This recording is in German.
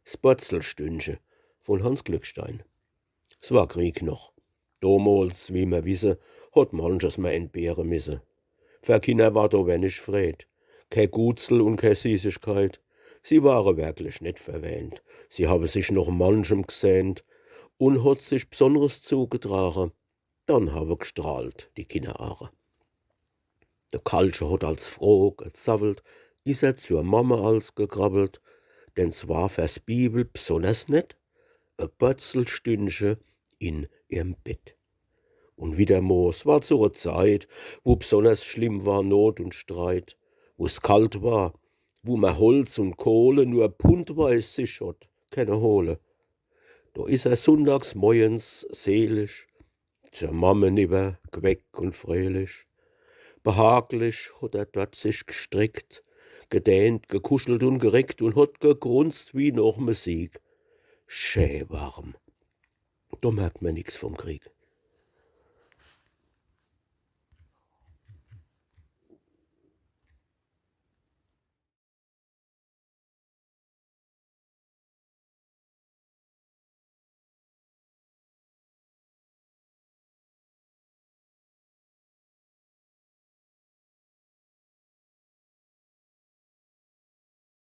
'S Bötzelstündche von Hans Glückstein. Es war Krieg noch. Domals, wie wir wisse, hat manches ma entbehren misse. Für Kinder war do wenig Fred. Kei Gutsel und kei Süßigkeit. Sie waren wirklich nicht verwähnt. Sie haben sich noch manchem gesehnt und hat sich Besonderes zugetragen. Dann habe gestrahlt, die Kinderare. Der Kalsche hat als froh gezappelt, is zur Mama als gekrabbelt, denn war fürs Bibel besonders nett, Bötzelstündche in ihrem Bett. Und wieder Moos war zur Zeit, wo besonders schlimm war Not und Streit, wo's kalt war, wo man Holz und Kohle nur puntweis sich hat, keine Hohle. Da is sonntags morgens selig, zur Mamme niber, queck und fröhlich. Behaglich hat dort sich gestrickt, gedehnt, gekuschelt und gereckt und hat gegrunzt wie noch Musik. Schön warm. Da merkt man nix vom Krieg.